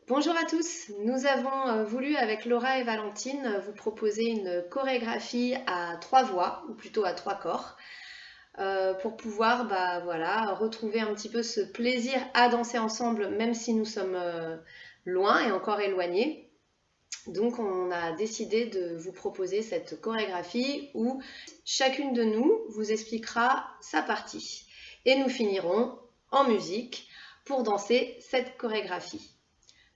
Bonjour à tous, nous avons voulu avec Laura et Valentine vous proposer une chorégraphie à trois voix, ou plutôt à trois corps, pour pouvoir voilà, retrouver un petit peu ce plaisir à danser ensemble, même si nous sommes loin et encore éloignés. Donc on a décidé de vous proposer cette chorégraphie où chacune de nous vous expliquera sa partie. Et nous finirons en musique pour danser cette chorégraphie.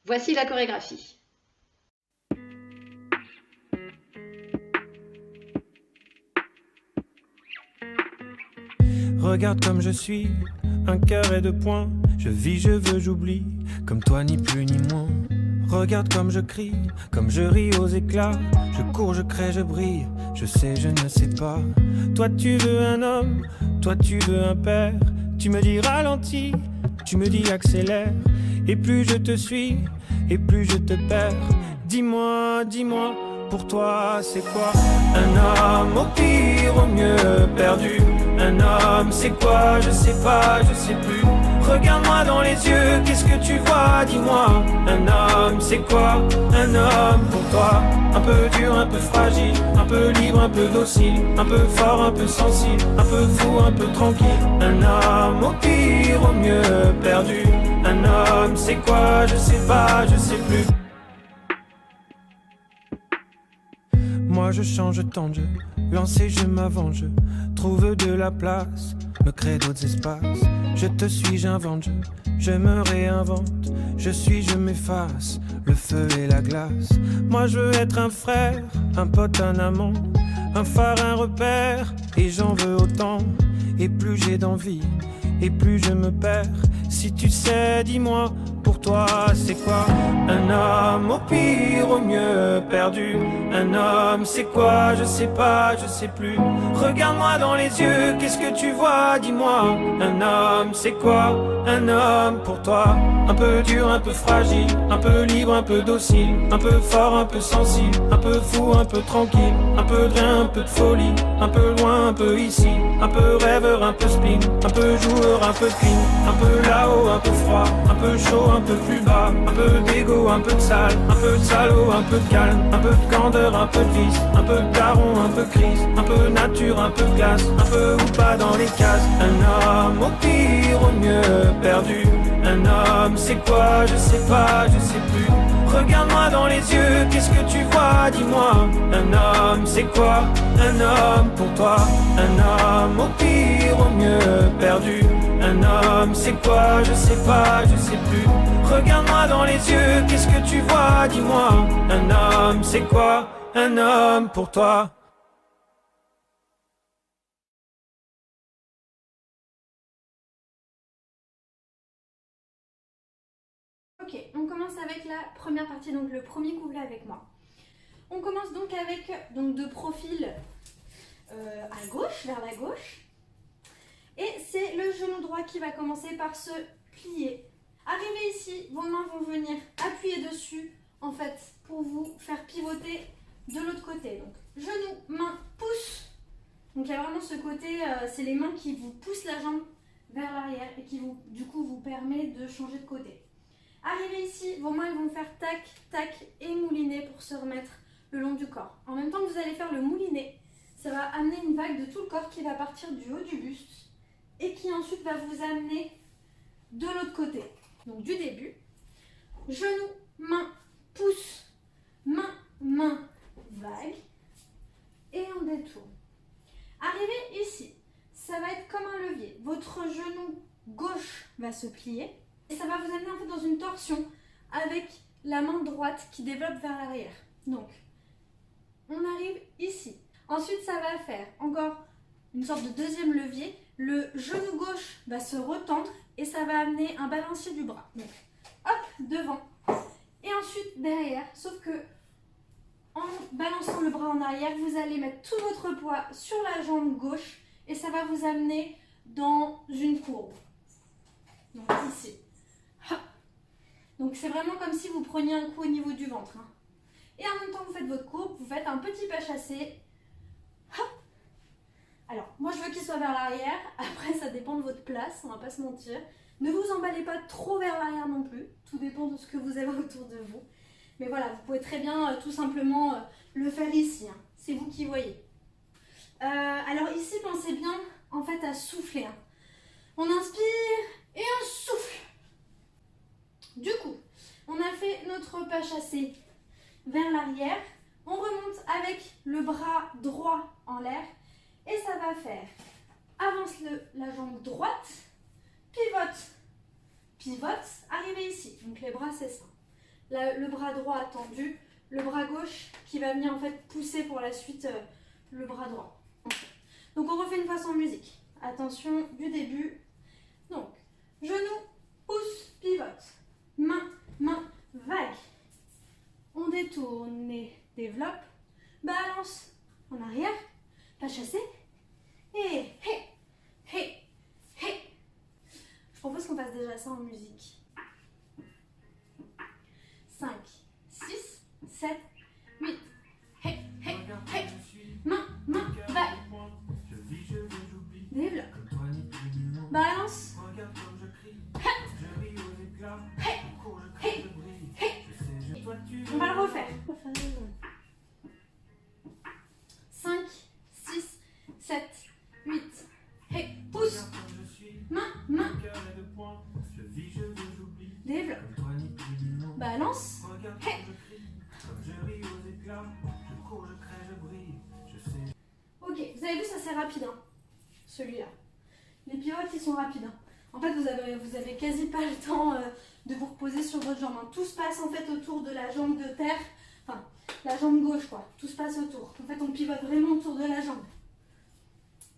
Voici la chorégraphie. Regarde comme je suis, un cœur et deux points. Je vis, je veux, j'oublie, comme toi ni plus ni moins. Regarde comme je crie, comme je ris aux éclats. Je cours, je crée, je brille, je sais, je ne sais pas. Toi tu veux un homme, toi tu veux un père. Tu me dis ralentis, tu me dis accélère. Et plus je te suis, et plus je te perds. Dis-moi, dis-moi, pour toi c'est quoi un homme, au pire, au mieux perdu? Un homme c'est quoi? Je sais pas, je sais plus. Regarde-moi dans les yeux, qu'est-ce que tu vois? Dis-moi, un homme c'est quoi? Un homme pour toi, un peu dur, un peu fragile, un peu libre, un peu docile, un peu fort, un peu sensible, un peu fou, un peu tranquille. Un homme au pire, au mieux perdu. Un homme c'est quoi? Je sais pas, je sais plus. Moi je change tant de jeu, lancer je m'avance, je trouve de la place, me crée d'autres espaces. Je te suis, j'invente, je me réinvente. Je suis, je m'efface, le feu et la glace. Moi je veux être un frère, un pote, un amant, un phare, un repère, et j'en veux autant. Et plus j'ai d'envie, et plus je me perds. Si tu sais, dis-moi, pour toi c'est quoi un homme, au pire, au mieux perdu? Un homme c'est quoi? Je sais pas, je sais plus. Regarde-moi dans les yeux, qu'est-ce que tu vois? Dis-moi, un homme c'est quoi? Un homme pour toi, un peu dur, un peu fragile, un peu libre, un peu docile, un peu fort, un peu sensible, un peu fou, un peu tranquille, un peu de rien, un peu de folie, un peu loin, un peu ici, un peu rêveur, un peu spleen, un peu joueur, un peu clean, un peu là-haut, un peu froid, un peu chaud, un peu plus bas, un peu d'ego, un peu de sale, un peu de salaud, un peu de calme, un peu de candeur, un peu de vice, un peu de daron, un peu crise, un peu nature, un peu de glace, un peu ou pas dans les cases. Un homme au pire, au mieux perdu. Un homme c'est quoi? Je sais pas, je sais plus. Regarde-moi dans les yeux, qu'est-ce que tu vois? Dis-moi, un homme c'est quoi? Un homme pour toi, un homme au pire, au mieux perdu. Un homme c'est quoi? Je sais pas, je sais plus. Regarde-moi dans les yeux, qu'est-ce que tu vois? Dis-moi, un homme c'est quoi? Un homme pour toi. Ok, on commence avec la première partie, donc le premier couplet avec moi. On commence donc avec de profil à gauche, vers la gauche. Et c'est le genou droit qui va commencer par se plier. Arrivé ici, vos mains vont venir appuyer dessus, en fait, pour vous faire pivoter de l'autre côté. Donc, genou, main, pouce. Donc, il y a vraiment ce côté, c'est les mains qui vous poussent la jambe vers l'arrière et qui, du coup, vous permet de changer de côté. Arrivé ici, vos mains vont faire tac, tac et mouliner pour se remettre le long du corps. En même temps que vous allez faire le moulinet, ça va amener une vague de tout le corps qui va partir du haut du buste et qui ensuite va vous amener de l'autre côté. Donc du début, genou, main, pouce, main, main, vague et on détourne. Arrivé ici, ça va être comme un levier. Votre genou gauche va se plier et ça va vous amener en fait dans une torsion avec la main droite qui développe vers l'arrière. Donc, on arrive ici. Ensuite, ça va faire encore une sorte de deuxième levier. Le genou gauche va se retendre et ça va amener un balancier du bras. Donc, hop, devant. Et ensuite, derrière, sauf que en balançant le bras en arrière, vous allez mettre tout votre poids sur la jambe gauche et ça va vous amener dans une courbe. Donc ici. Donc c'est vraiment comme si vous preniez un coup au niveau du ventre. Et en même temps que vous faites votre courbe, vous faites un petit pas chassé. Alors, moi je veux qu'il soit vers l'arrière. Après, ça dépend de votre place, on va pas se mentir. Ne vous emballez pas trop vers l'arrière non plus, tout dépend de ce que vous avez autour de vous. Mais voilà, vous pouvez très bien tout simplement le faire ici, hein. C'est vous qui voyez. Alors ici, pensez bien en fait à souffler, hein. On inspire et on souffle. Du coup, on a fait notre pas chassé vers l'arrière. On remonte avec le bras droit en l'air et ça va faire avance la jambe droite, pivote, pivote, arrivez ici. Donc les bras c'est ça. Le bras droit tendu, le bras gauche qui va venir en fait pousser pour la suite le bras droit. Donc on refait une fois sans musique. Attention du début. Donc genou, pouce, pivote, main, main, vague. On détourne et développe, balance en arrière, pas chassé, et hé, hé, hé. Je propose qu'on fasse déjà ça en musique. 5, 6, 7, 8, hé, hé, hé. Main, main, vague. Développe. Balance. Hé, hé, hé. On va le refaire. 5, 6, 7, 8. Hé, pousse. Main, main. Développe. Balance. Hé. Ok, vous avez vu, ça c'est rapide, hein, celui-là. Les pivotes, ils sont rapides, hein. En fait, vous avez quasi pas le temps de vous reposer sur votre jambe, hein. Tout se passe en fait autour de la jambe de terre, enfin la jambe gauche quoi. Tout se passe autour. En fait, on pivote vraiment autour de la jambe.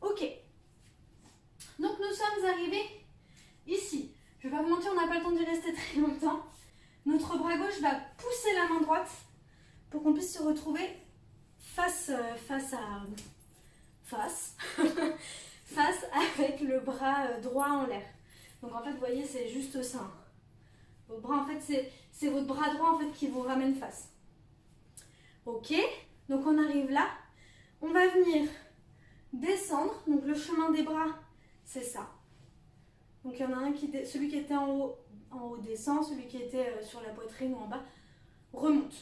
Ok. Donc nous sommes arrivés ici. Je vais pas vous mentir, on n'a pas le temps d'y rester très longtemps. Notre bras gauche va pousser la main droite pour qu'on puisse se retrouver face avec le bras droit en l'air. Donc en fait, vous voyez, c'est juste ça. Vos bras, en fait, c'est votre bras droit en fait qui vous ramène face. Ok, donc on arrive là. On va venir descendre. Donc le chemin des bras, c'est ça. Donc il y en a un celui qui était en haut descend, celui qui était sur la poitrine ou en bas remonte.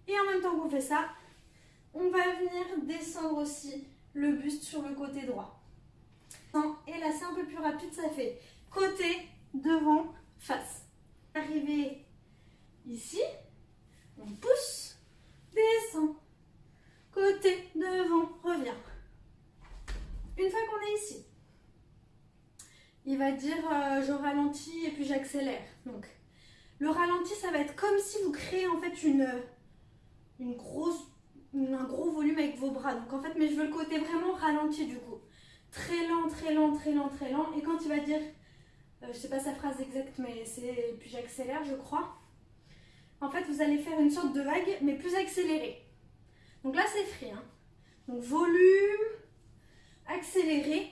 Et en même temps qu'on fait ça, on va venir descendre aussi le buste sur le côté droit. Et là c'est un peu plus rapide, ça fait côté, devant, face. Arrivé ici, on pousse, descend, côté, devant, revient. Une fois qu'on est ici, il va dire je ralentis et puis j'accélère. Donc le ralenti, ça va être comme si vous créez en fait un gros volume avec vos bras. Donc en fait, mais je veux le côté vraiment ralenti du coup. Très lent, très lent, très lent, très lent. Et quand il va dire, je sais pas sa phrase exacte, mais c'est puis j'accélère, je crois. En fait, vous allez faire une sorte de vague, mais plus accélérée. Donc là, c'est free, hein. Donc volume, accéléré.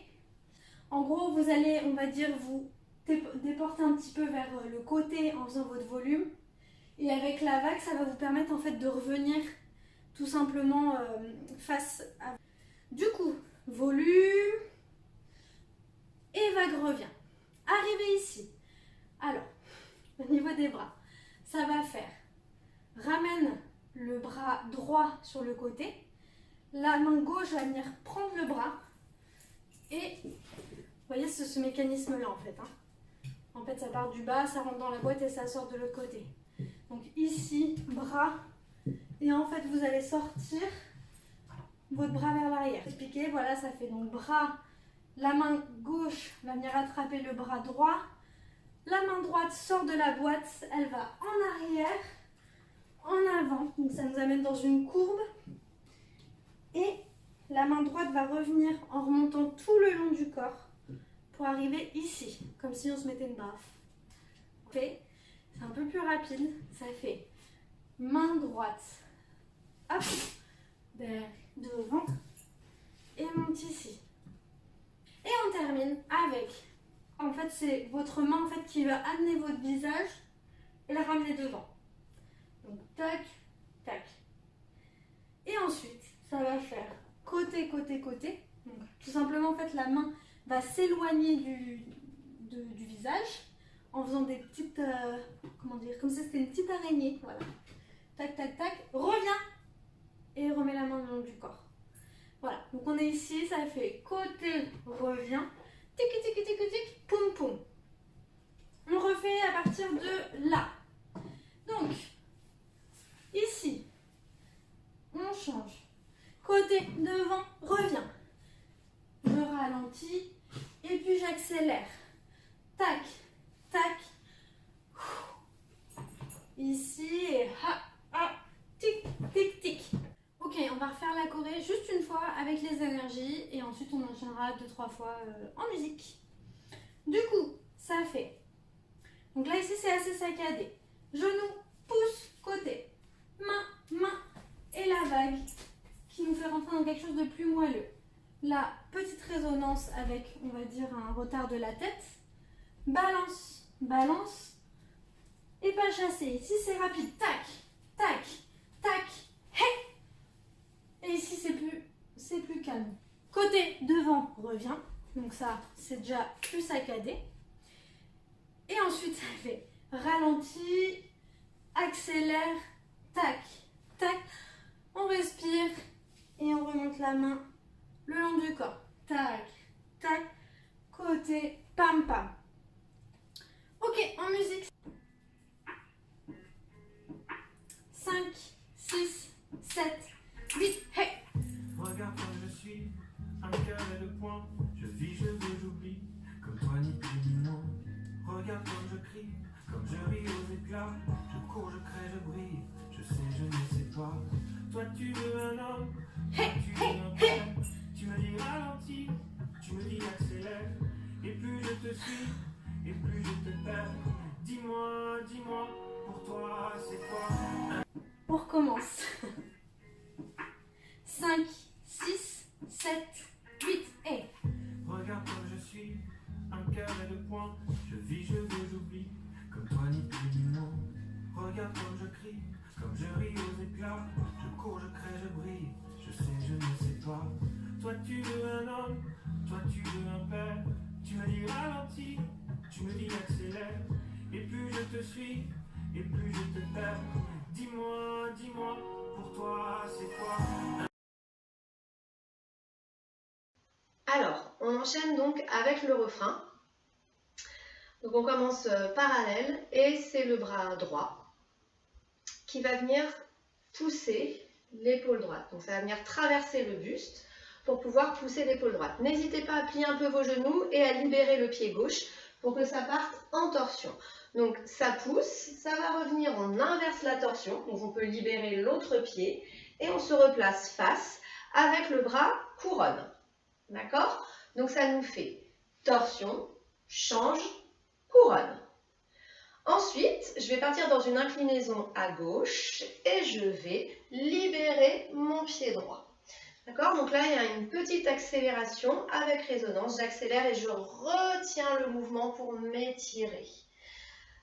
En gros, vous allez, on va dire, vous déporter un petit peu vers le côté en faisant votre volume. Et avec la vague, ça va vous permettre en fait de revenir tout simplement face à... Du coup, volume et vague revient. Arrivé ici. Alors, au niveau des bras, ça va faire ramène le bras droit sur le côté. La main gauche va venir prendre le bras. Et vous voyez ce mécanisme-là en fait, hein. En fait, ça part du bas, ça rentre dans la boîte et ça sort de l'autre côté. Donc ici, bras. Et en fait, vous allez sortir votre bras vers l'arrière. Expliquez, voilà, ça fait donc bras. La main gauche va venir attraper le bras droit. La main droite sort de la boîte, elle va en arrière, en avant. Donc ça nous amène dans une courbe. Et la main droite va revenir en remontant tout le long du corps pour arriver ici, comme si on se mettait une baffe. C'est un peu plus rapide, ça fait main droite, hop, derrière, devant, et monte ici. Et on termine avec, en fait c'est votre main en fait qui va amener votre visage et la ramener devant. Donc tac, tac. Et ensuite, ça va faire côté, côté, côté. Donc tout simplement en fait la main va s'éloigner du visage en faisant des petites, comment dire, comme si c'était une petite araignée, voilà. Tac, tac, tac, reviens et remets la main le long du corps. Voilà, donc on est ici, ça fait côté, revient, tic, tic, tic, tic, tic, poum, poum. On refait à partir de là. Donc, ici, on change. Côté, devant, revient. Je ralentis et puis j'accélère. Tac, tac. Ici et ha, ha, tic, tic, tic. Ok, on va refaire la choré juste une fois avec les énergies et ensuite on enchaînera 2-3 fois en musique. Du coup, ça fait. Donc là ici c'est assez saccadé. Genou, pouce, côté. Main, main et la vague qui nous fait rentrer dans quelque chose de plus moelleux. La petite résonance avec, on va dire, un retard de la tête. Balance, balance et pas chasser. Ici c'est rapide. Tac, tac, tac, hey. Et ici c'est plus calme. Côté devant revient. Donc ça c'est déjà plus saccadé. Et ensuite ça fait ralenti, accélère, tac, tac. On respire et on remonte la main le long du corps. Tac, tac, côté, pam, pam. Ok, en musique. 5, 6, 7, 8, hey. Regarde comme je suis, un cœur et deux points. Je vis, je veux, j'oublie, comme toi ni plus ni moins. Regarde comme je crie, comme je ris aux éclats. Je cours, je crée, je brille, je sais, je ne sais pas. Toi tu veux un homme, Hey, tu veux hey, un hey. père. Tu me dis ralentis, tu me dis accélère. Et plus je te suis, et plus je te perds. Dis-moi, dis-moi, pour toi c'est quoi? On recommence. 5, 6, 7, 8, hey. Regarde comme je suis, un cœur et deux points. Je vis, je veux, j'oublie, comme toi ni plus ni moins. Regarde comme je crie, comme je ris aux éclats. Je cours, je crée, je brille, je sais, je ne sais pas. Toi tu veux un homme, toi tu veux un père. Tu me dis ralentis, tu me dis accélère. Et plus je te suis, et plus je te perds. Dis-moi, dis-moi, pour toi c'est quoi? Alors, on enchaîne donc avec le refrain. Donc on commence parallèle et c'est le bras droit qui va venir pousser l'épaule droite. Donc ça va venir traverser le buste pour pouvoir pousser l'épaule droite. N'hésitez pas à plier un peu vos genoux et à libérer le pied gauche pour que ça parte en torsion. Donc ça pousse, ça va revenir, on inverse la torsion, donc on peut libérer l'autre pied et on se replace face avec le bras couronne. D'accord? Donc ça nous fait torsion, change, couronne. Ensuite, je vais partir dans une inclinaison à gauche et je vais libérer mon pied droit. D'accord? Donc là, il y a une petite accélération avec résonance. J'accélère et je retiens le mouvement pour m'étirer.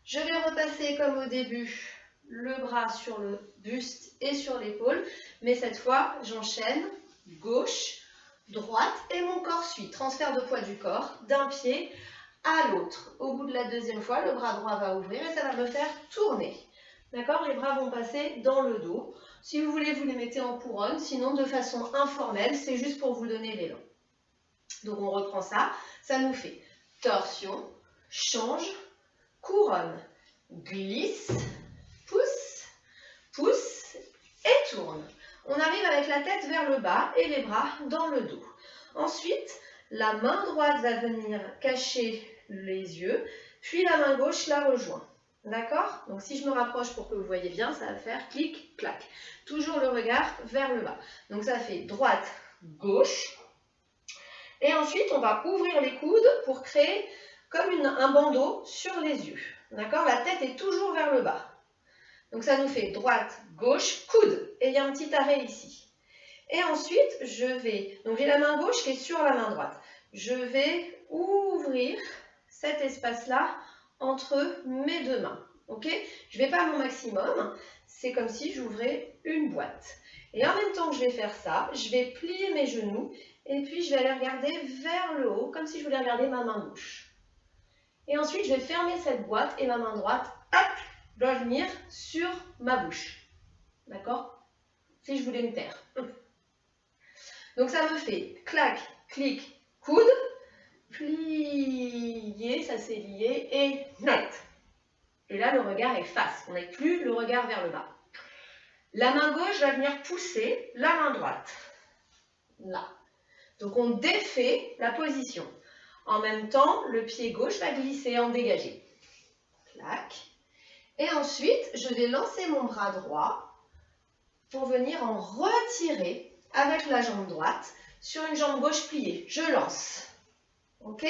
Je vais repasser comme au début, le bras sur le buste et sur l'épaule, mais cette fois, j'enchaîne gauche, droite et mon corps suit. Transfert de poids du corps d'un pied à l'autre. Au bout de la deuxième fois, le bras droit va ouvrir et ça va me faire tourner. D'accord? Les bras vont passer dans le dos. Si vous voulez, vous les mettez en couronne, sinon de façon informelle, c'est juste pour vous donner l'élan. Donc on reprend ça. Ça nous fait torsion, change, couronne, glisse, pousse, pousse et tourne. On arrive avec la tête vers le bas et les bras dans le dos. Ensuite, la main droite va venir cacher les yeux, puis la main gauche la rejoint. D'accord? Donc si je me rapproche pour que vous voyez bien, ça va faire clic, clac. Toujours le regard vers le bas. Donc ça fait droite, gauche. Et ensuite, on va ouvrir les coudes pour créer comme un bandeau sur les yeux. D'accord? La tête est toujours vers le bas. Donc ça nous fait droite, gauche, coude. Et il y a un petit arrêt ici. Et ensuite, je vais, donc j'ai la main gauche qui est sur la main droite. Je vais ouvrir cet espace-là entre mes deux mains. Ok? Je ne vais pas à mon maximum. C'est comme si j'ouvrais une boîte. Et en même temps que je vais faire ça, je vais plier mes genoux et puis je vais aller regarder vers le haut, comme si je voulais regarder ma main gauche. Et ensuite, je vais fermer cette boîte et ma main droite, hop, doit venir sur ma bouche. D'accord? Si je voulais me taire. Donc ça me fait clac, clic, coude, plié, ça s'est lié, et net. Et là, le regard est face. On n'est plus le regard vers le bas. La main gauche va venir pousser la main droite. Là. Donc on défait la position. En même temps, le pied gauche va glisser en dégagé. Clac. Et ensuite, je vais lancer mon bras droit pour venir en retirer avec la jambe droite sur une jambe gauche pliée. Je lance. Ok?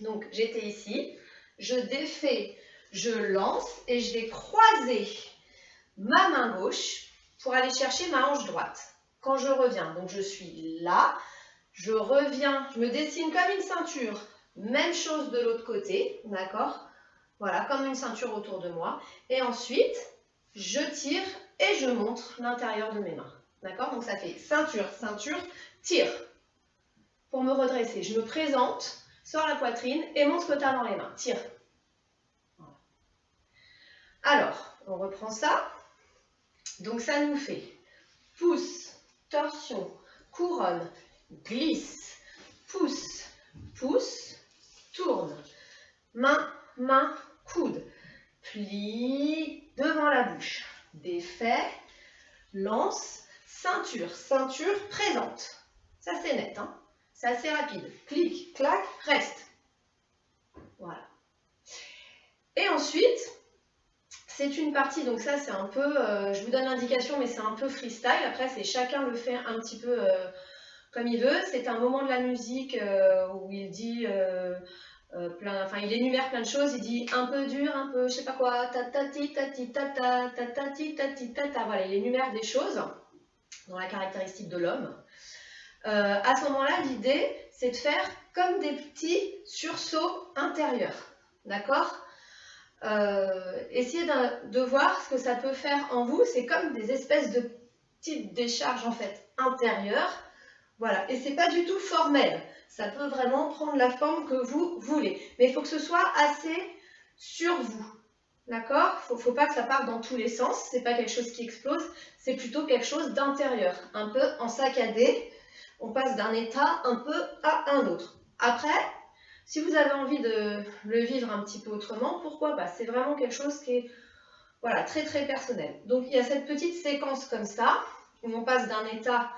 Donc j'étais ici, je défais, je lance et je vais croiser ma main gauche pour aller chercher ma hanche droite. Quand je reviens, donc je suis là, je reviens, je me dessine comme une ceinture. Même chose de l'autre côté, d'accord? Voilà, comme une ceinture autour de moi. Et ensuite, je tire et je montre l'intérieur de mes mains. D'accord? Donc ça fait ceinture, ceinture, tire. Pour me redresser, je me présente, sors la poitrine et montre ce que tu as dans les mains. Tire. Voilà. Alors, on reprend ça. Donc ça nous fait pouce, torsion, couronne, glisse, pouce, pouce, tourne, main, main, coude, plie devant la bouche, défait, lance, ceinture, ceinture, présente. Ça c'est net, hein? C'est assez rapide. Clic, clac, reste. Voilà. Et ensuite, c'est une partie, donc ça c'est un peu, je vous donne l'indication, mais c'est un peu freestyle. Après, c'est chacun le fait un petit peu comme il veut. C'est un moment de la musique où il dit il énumère plein de choses. Il dit un peu dur, un peu, je sais pas quoi, ta ta ti ta ti ta ta ta ta ti ta ti ta ta. Voilà, il énumère des choses dans la caractéristique de l'homme. À ce moment-là, l'idée, c'est de faire comme des petits sursauts intérieurs. D'accord? Essayez de voir ce que ça peut faire en vous. C'est comme des espèces de petites décharges en fait intérieures. Voilà, et c'est pas du tout formel. Ça peut vraiment prendre la forme que vous voulez. Mais il faut que ce soit assez sur vous. D'accord? Faut pas que ça parte dans tous les sens. C'est pas quelque chose qui explose. C'est plutôt quelque chose d'intérieur. Un peu en saccadé. On passe d'un état un peu à un autre. Après, si vous avez envie de le vivre un petit peu autrement, pourquoi pas? C'est vraiment quelque chose qui est voilà, très très personnel. Donc il y a cette petite séquence comme ça, où on passe d'un état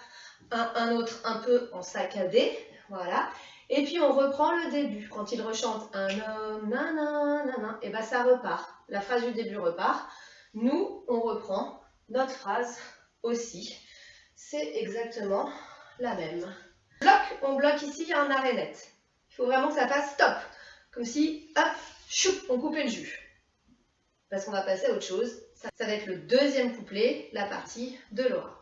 à un autre un peu en saccadé, voilà. Et puis on reprend le début. Quand il rechante un homme, nanana, et bien ça repart. La phrase du début repart. Nous, on reprend notre phrase aussi. C'est exactement la même. On bloque ici, il y a un arrêt net. Il faut vraiment que ça fasse stop. Comme si, hop, choup, on coupait le jus. Parce qu'on va passer à autre chose. Ça va être le deuxième couplet, la partie de Laura.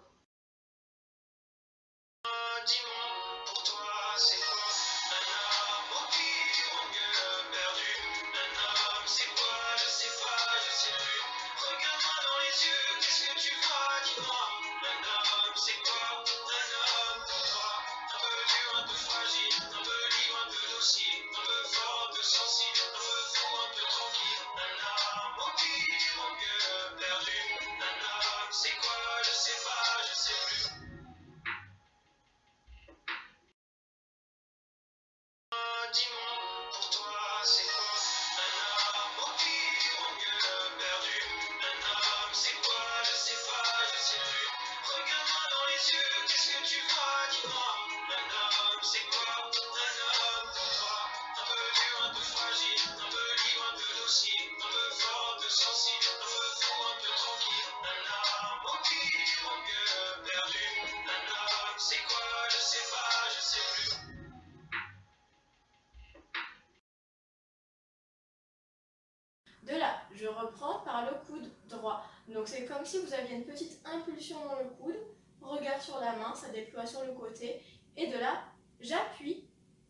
De là, je reprends par le coude droit. Donc c'est comme si vous aviez une petite impulsion dans le coude, regard sur la main, ça déploie sur le côté. Et de là, j'appuie,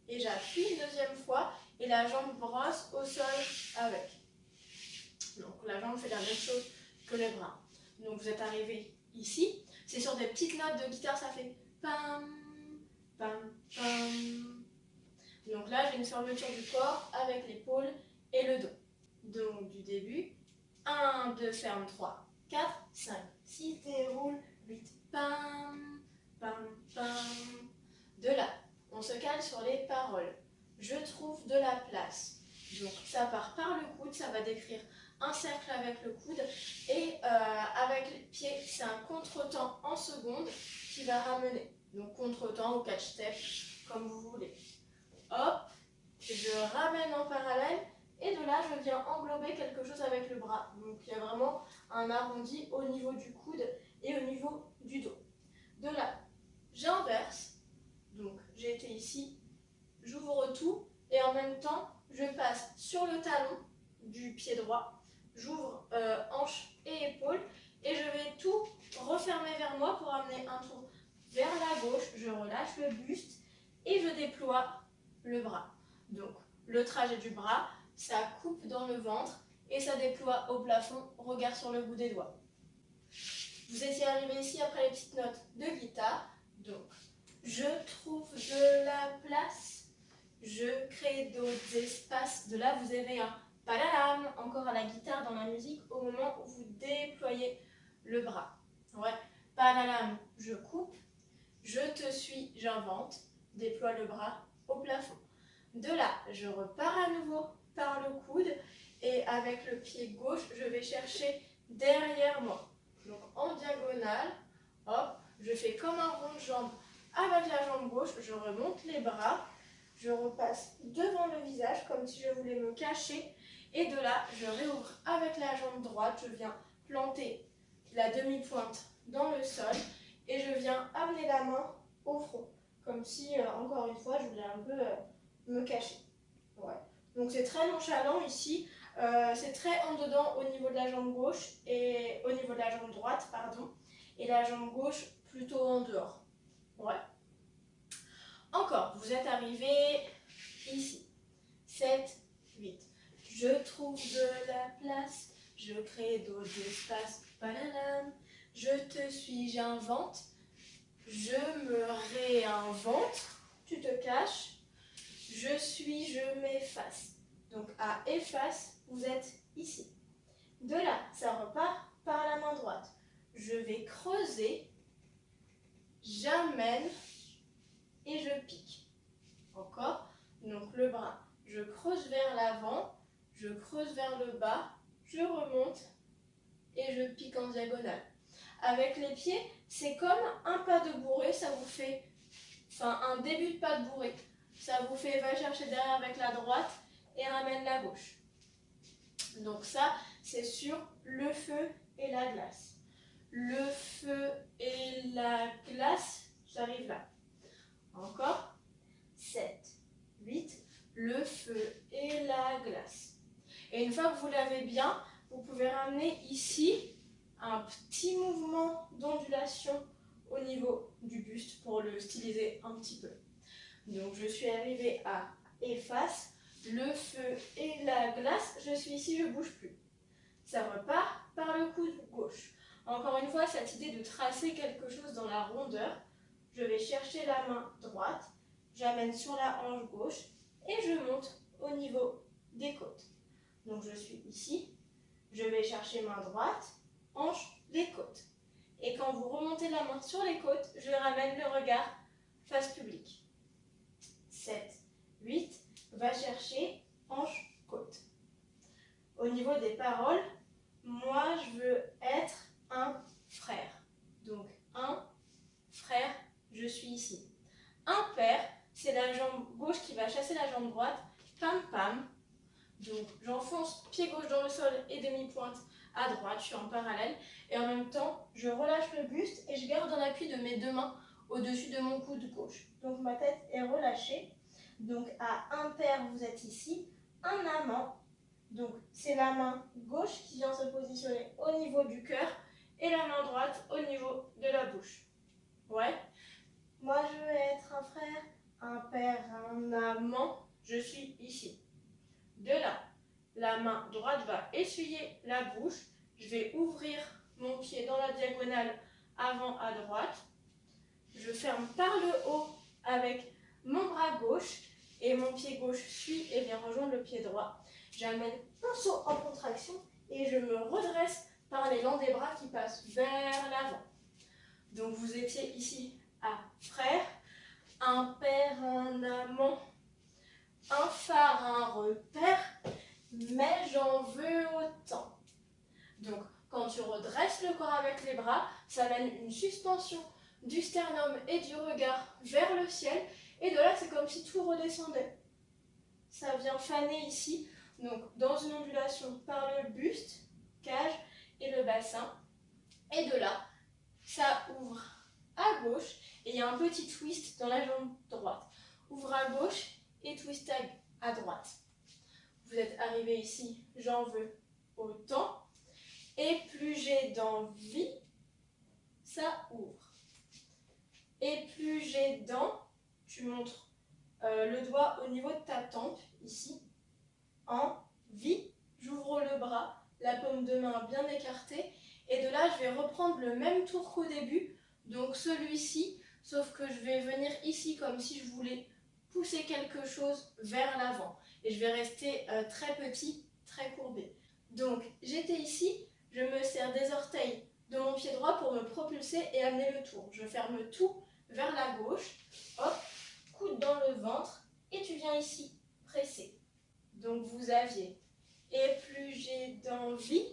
et j'appuie une deuxième fois, et la jambe brosse au sol avec. Donc la jambe fait la même chose que les bras. Donc vous êtes arrivé ici, c'est sur des petites notes de guitare, ça fait pam, pam, pam. Donc là, j'ai une fermeture du corps avec l'épaule et le dos. Donc du début, 1, 2, ferme, 3, 4, 5, 6, déroule, 8, pam, pam, pam. De là, on se cale sur les paroles. Je trouve de la place. Donc ça part par le coude, ça va décrire un cercle avec le coude et avec les pieds, c'est un contretemps en seconde qui va ramener. Donc contretemps ou catch step, comme vous voulez. Hop, je ramène en parallèle et de là, je viens englober quelque chose avec le bras. Donc il y a vraiment un arrondi au niveau du coude et au niveau du dos. De là, j'inverse. Donc j'ai été ici, j'ouvre tout et en même temps, je passe sur le talon du pied droit, j'ouvre hanche et épaule et je vais tout refermer vers moi pour amener un tour vers la gauche. Je relâche le buste et je déploie le bras. Donc le trajet du bras, ça coupe dans le ventre et ça déploie au plafond, regard sur le bout des doigts. Vous étiez arrivé ici après les petites notes de guitare, donc je trouve de la place, je crée d'autres espaces. De là, vous avez un palalam encore à la guitare dans la musique au moment où vous déployez le bras. Ouais, palalam, je coupe, je te suis, j'invente, déploie le bras au plafond. De là, je repars à nouveau par le coude et avec le pied gauche, je vais chercher derrière moi. Donc en diagonale, hop, je fais comme un rond de jambe avec la jambe gauche, je remonte les bras, je repasse devant le visage comme si je voulais me cacher et de là, je réouvre avec la jambe droite, je viens planter la demi-pointe dans le sol et je viens amener la main au front comme si, encore une fois, je voulais un peu me cacher. Ouais. Donc c'est très nonchalant ici, c'est très en dedans au niveau de la jambe gauche et au niveau de la jambe droite, pardon, et la jambe gauche plutôt en dehors. Ouais. Encore, vous êtes arrivé ici. 7, 8. Je trouve de la place, je crée d'autres espaces. Balalam. Je te suis, j'invente. Je me réinvente. Tu te caches. Je suis, je m'efface. Donc à efface, vous êtes ici. De là, ça repart par la main droite. Je vais creuser, j'amène et je pique. Encore. Donc le bras, je creuse vers l'avant, je creuse vers le bas, je remonte et je pique en diagonale. Avec les pieds, c'est comme un pas de bourrée, ça vous fait, un début de pas de bourrée. Ça vous fait, va chercher derrière avec la droite et ramène la gauche. Donc ça, c'est sur le feu et la glace. Le feu et la glace, j'arrive là. Encore. 7, 8, le feu et la glace. Et une fois que vous l'avez bien, vous pouvez ramener ici un petit mouvement d'ondulation au niveau du buste pour le styliser un petit peu. Donc je suis arrivée à efface, le feu et la glace, je suis ici, je ne bouge plus. Ça repart par le coude gauche. Encore une fois, cette idée de tracer quelque chose dans la rondeur, je vais chercher la main droite, j'amène sur la hanche gauche et je monte au niveau des côtes. Donc je suis ici, je vais chercher main droite, hanche, les côtes. Et quand vous remontez la main sur les côtes, je ramène le regard face publique. 7, 8, va chercher hanche, côte. Au niveau des paroles, moi je veux être un frère. Donc un frère, je suis ici. Un père, c'est la jambe gauche qui va chasser la jambe droite, pam pam. Donc j'enfonce pied gauche dans le sol et demi-pointe à droite, je suis en parallèle. Et en même temps, je relâche le buste et je garde un appui de mes deux mains au-dessus de mon coude gauche. Donc ma tête est relâchée. Donc à un père, vous êtes ici. Un amant, donc c'est la main gauche qui vient se positionner au niveau du cœur et la main droite au niveau de la bouche. Ouais. Moi je veux être un frère, un père, un amant. Je suis ici. De là, la main droite va essuyer la bouche. Je vais ouvrir mon pied dans la diagonale avant à droite. Je ferme par le haut avec mon bras gauche et mon pied gauche suit et vient rejoindre le pied droit. J'amène un saut en contraction et je me redresse par l'élan des bras qui passent vers l'avant. Donc vous étiez ici à frère, un père, un amant, un phare, un repère, mais j'en veux autant. Donc quand tu redresses le corps avec les bras, ça amène une suspension du sternum et du regard vers le ciel, et de là c'est comme si tout redescendait. Ça vient faner ici, donc dans une ondulation par le buste, cage et le bassin, et de là ça ouvre à gauche et il y a un petit twist dans la jambe droite. Ouvre à gauche et twist à droite. Vous êtes arrivé ici, j'en veux autant, et plus j'ai d'envie, ça ouvre. Et plus j'ai dents, tu montres le doigt au niveau de ta tempe, ici, en vie, j'ouvre le bras, la paume de main bien écartée, et de là je vais reprendre le même tour qu'au début, donc celui-ci, sauf que je vais venir ici comme si je voulais pousser quelque chose vers l'avant, et je vais rester très petit, très courbé. Donc j'étais ici, je me sers des orteils de mon pied droit pour me propulser et amener le tour. Je ferme tout vers la gauche, hop, coude dans le ventre, et tu viens ici, presser. Donc vous aviez, et plus j'ai d'envie,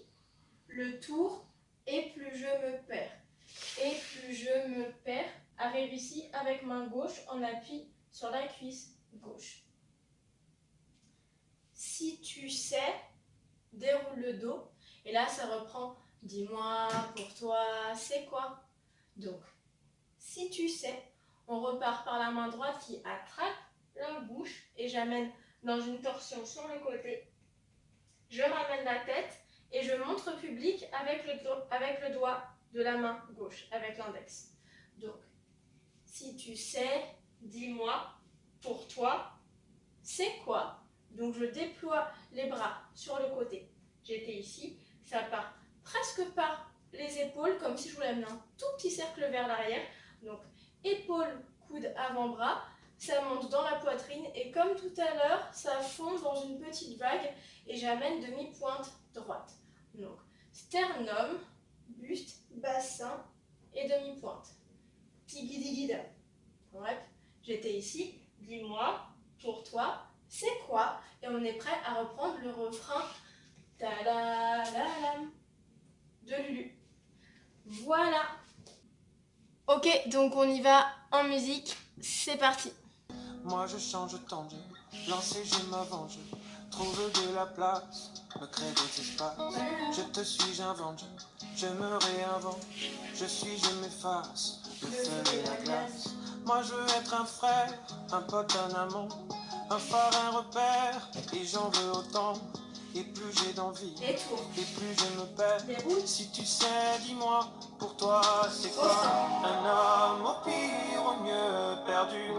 le tour, et plus je me perds. Et plus je me perds, arrive ici avec main gauche en appui sur la cuisse gauche. Si tu sais, déroule le dos, et là ça reprend, dis-moi pour toi, c'est quoi? Donc, si tu sais, on repart par la main droite qui attrape la bouche et j'amène dans une torsion sur le côté. Je ramène la tête et je montre au public avec le doigt de la main gauche, avec l'index. Donc, si tu sais, dis-moi, pour toi, c'est quoi? Donc, je déploie les bras sur le côté. J'étais ici, ça part presque par les épaules, comme si je voulais amener un tout petit cercle vers l'arrière. Donc, épaules, coude, avant-bras, ça monte dans la poitrine et comme tout à l'heure, ça fond dans une petite vague et j'amène demi-pointe droite. Donc, sternum, buste, bassin et demi-pointe. Tigui-digui-da. Bref, j'étais ici, dis-moi, pour toi, c'est quoi? Et on est prêt à reprendre le refrain ta-la-la-lam de Lulu. Voilà. Ok, donc on y va en musique, c'est parti. Moi je change tant, je lance et je m'avance, je trouve de la place, me crée des espaces. Je te suis, j'invente, je me réinvente, je suis, je m'efface, le feu et la glace. Moi je veux être un frère, un pote, un amant, un phare, un repère, et j'en veux autant. Et plus j'ai d'envie, et plus je me perds. Si tu sais, dis-moi, pour toi c'est quoi? Un homme au pire, au mieux perdu.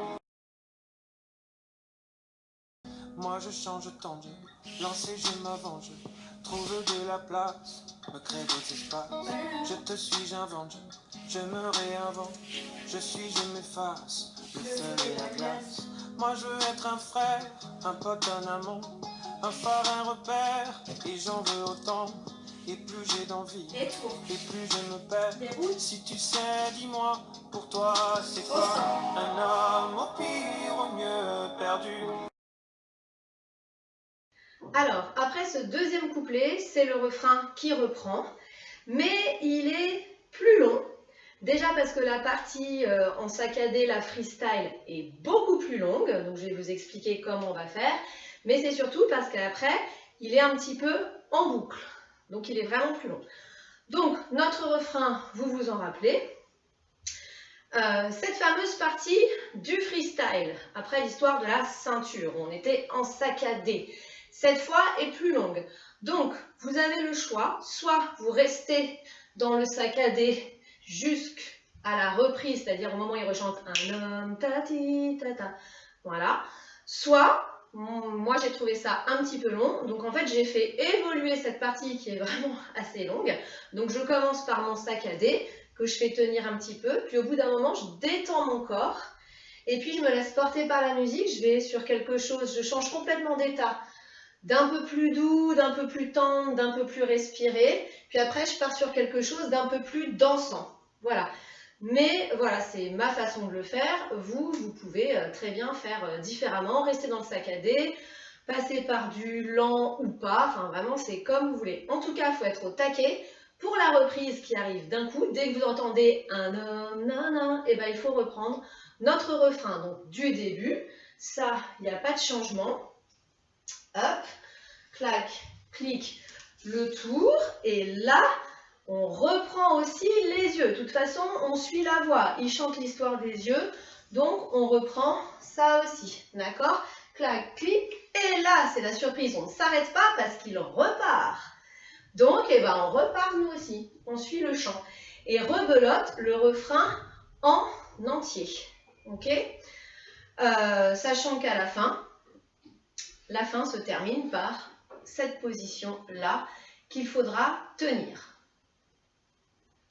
Moi je change tant, je lance et je m'avance, je trouve de la place, me crée des espaces. Je te suis, j'invente, je me réinvente, je suis, je m'efface, le feu et la glace. Moi je veux être un frère, un pote, un amant, un phare, un repère, et j'en veux autant. Et plus j'ai d'envie, et plus je me perds. Si tu sais, dis-moi, pour toi c'est quoi? Un homme au pire, au mieux perdu. Alors, après ce deuxième couplet, c'est le refrain qui reprend, mais il est plus long. Déjà parce que la partie en saccadé, la freestyle, est beaucoup plus longue, donc je vais vous expliquer comment on va faire, mais c'est surtout parce qu'après, il est un petit peu en boucle, donc il est vraiment plus long. Donc, notre refrain, vous vous en rappelez, cette fameuse partie du freestyle, après l'histoire de la ceinture, on était en saccadé. Cette fois est plus longue. Donc, vous avez le choix, soit vous restez dans le saccadé jusqu'à la reprise, c'est-à-dire au moment où il rechante un homme, tati, tata, voilà. Soit, moi j'ai trouvé ça un petit peu long, donc en fait j'ai fait évoluer cette partie qui est vraiment assez longue. Donc je commence par mon saccadé, que je fais tenir un petit peu, puis au bout d'un moment je détends mon corps, Et puis je me laisse porter par la musique, je vais sur quelque chose, je change complètement d'état, d'un peu plus doux, d'un peu plus tendre, d'un peu plus respiré, puis après je pars sur quelque chose d'un peu plus dansant. Voilà. Mais voilà, c'est ma façon de le faire. Vous pouvez très bien faire différemment, rester dans le saccadé, passer par du lent ou pas, enfin vraiment c'est comme vous voulez. En tout cas, il faut être au taquet. Pour la reprise qui arrive d'un coup, dès que vous entendez un homme, nan, et ben il faut reprendre notre refrain. Donc du début, ça, il n'y a pas de changement. Hop, clac, clic, le tour, et là, on reprend aussi les yeux. De toute façon, on suit la voix. Il chante l'histoire des yeux, donc on reprend ça aussi. D'accord? Clac, clic, et là, c'est la surprise. On ne s'arrête pas parce qu'il repart. Donc, eh ben, on repart nous aussi. On suit le chant. Et rebelote le refrain en entier. Ok? Sachant qu'à la fin se termine par cette position-là qu'il faudra tenir.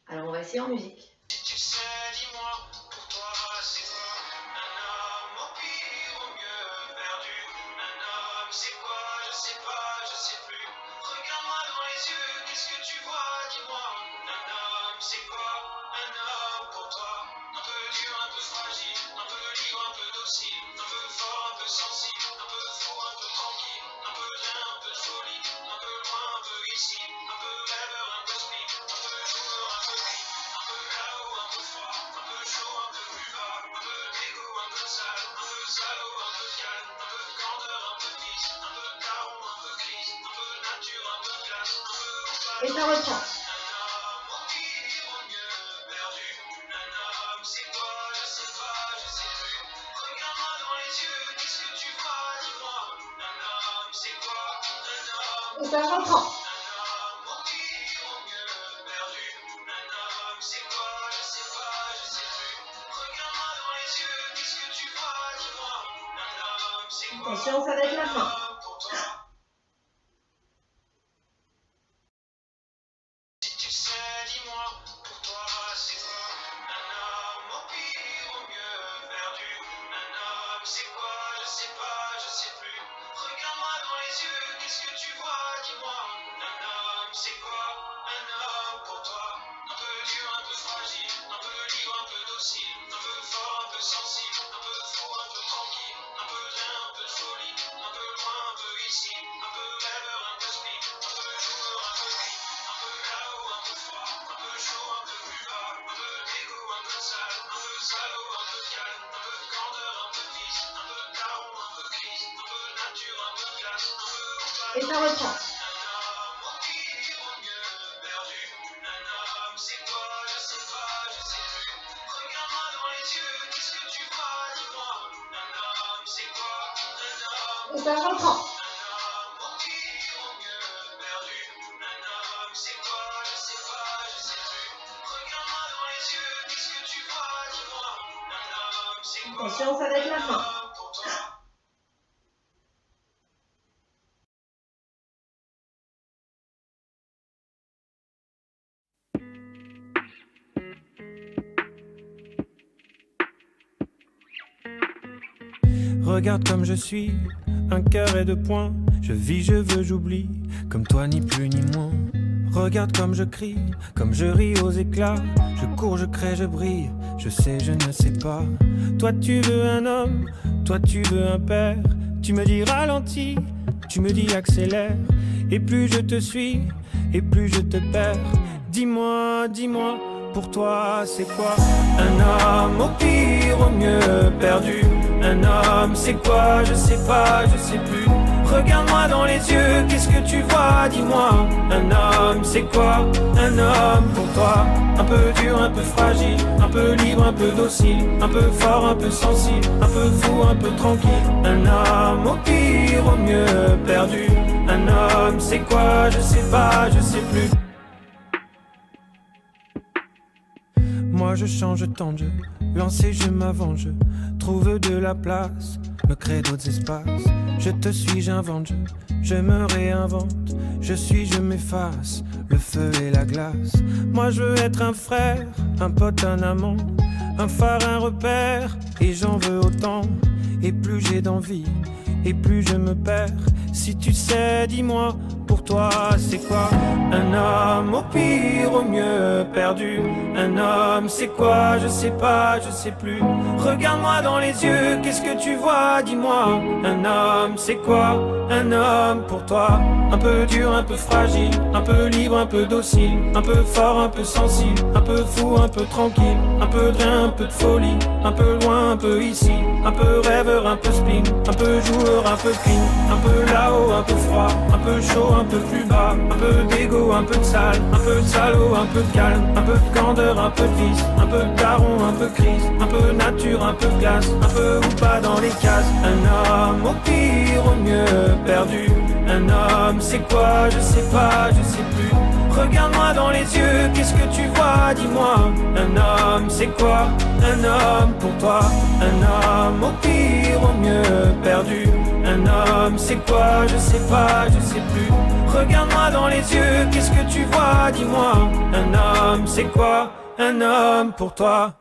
Alors, on va essayer en musique. Si tu sais, dis-moi, pour toi, c'est quoi un homme au pire, au mieux perdu? Un homme, c'est quoi? Je sais pas, je sais plus. Regarde-moi dans les yeux, qu'est-ce que tu vois? Dis-moi, un homme, c'est quoi un homme pour toi? Un peu dur, un peu fragile, un peu libre, un peu docile, un peu fort, un peu sensible, un peu fou, un peu tranquille, un peu rien, un peu folie, un peu loin, un peu ici, un peu rêveur, un peu speed, un peu joueur, un peu vite, un peu là-haut, un peu froid, un peu chaud, un peu plus bas, un peu d'égo, un peu sale, un peu salaud, un peu calme, un peu candeur, un peu vice, un peu daron, un peu crise, un peu nature, un peu glace, un peu Et ça reprend. Et ça reprend. Attention, ça va être la fin. Si tu sais, dis-moi, pour toi, c'est quoi un homme au pire, au mieux perdu? Un homme, c'est quoi? Je sais pas, je sais plus. Regarde-moi dans les yeux, qu'est-ce que tu vois? Dis-moi, un homme, c'est quoi un homme pour toi? Un peu dur, un peu fragile, un peu libre, un peu docile, un peu fort, un peu sensible, un peu fou, un peu tranquille, un peu rien, un peu folie, un peu loin, un peu ici, un peu rêveur, un peu speed, un peu joueur, un peu vite, un peu là-haut, un peu froid, un peu chaud, un peu plus bas, un peu d'égo, un peu sale, un peu salaud, un peu calme, un peu candeur, un peu vice, un peu daron, un peu crise, un peu nature, un peu glace, un peu Et ça reprend. Et ça reprend. Attention, ça va être la fin. Regarde comme je suis, un cœur et deux poings. Je vis, je veux, j'oublie, comme toi ni plus ni moins. Regarde comme je crie, comme je ris aux éclats. Je cours, je crée, je brille, je sais, je ne sais pas. Toi tu veux un homme, toi tu veux un père. Tu me dis ralentis, tu me dis accélère. Et plus je te suis, et plus je te perds. Dis-moi, dis-moi, pour toi c'est quoi un homme au pire, au mieux perdu? Un homme c'est quoi? Je sais pas, je sais plus. Regarde-moi dans les yeux, qu'est-ce que tu vois? Dis-moi, un homme c'est quoi? Un homme pour toi? Un peu dur, un peu fragile, un peu libre, un peu docile, un peu fort, un peu sensible, un peu fou, un peu tranquille. Un homme au pire, au mieux perdu. Un homme c'est quoi? Je sais pas, je sais plus. Moi je change tant je lancé, je m'avance, je trouve de la place, me crée d'autres espaces. Je te suis, j'invente, je me réinvente. Je suis, je m'efface, le feu et la glace. Moi je veux être un frère, un pote, un amant. un phare, un repère, et j'en veux autant. Et plus j'ai d'envie, et plus je me perds. Si tu sais, dis-moi, pour toi c'est quoi un homme? Au pire, au mieux perdu. Un homme c'est quoi? Je sais pas, je sais plus. Regarde-moi dans les yeux, qu'est-ce que tu vois? Dis-moi, un homme c'est quoi un homme pour toi? Un peu dur, un peu fragile, un peu libre, un peu docile, un peu fort, un peu sensible, un peu fou, un peu tranquille, un peu de rien, un peu de folie, un peu loin, un peu ici, un peu rêveur, un peu spleen, un peu joueur, un peu clean, un peu là-haut, un peu froid, un peu chaud, un peu plus bas, un peu d'égo, un peu de sale, un peu de salaud, un peu de calme, un peu de candeur, un peu de vice, un peu de daron, un peu crise, un peu nature, un peu de glace, un peu ou pas dans les cases. Un homme au pire, au mieux perdu. Un homme c'est quoi? Je sais pas, je sais plus. Regarde-moi dans les yeux, qu'est-ce que tu vois? Dis-moi, un homme c'est quoi un homme pour toi? Un homme au pire, au mieux perdu. Un homme c'est quoi? Je sais pas, je sais plus. Regarde-moi dans les yeux, qu'est-ce que tu vois? Dis-moi, un homme c'est quoi un homme pour toi?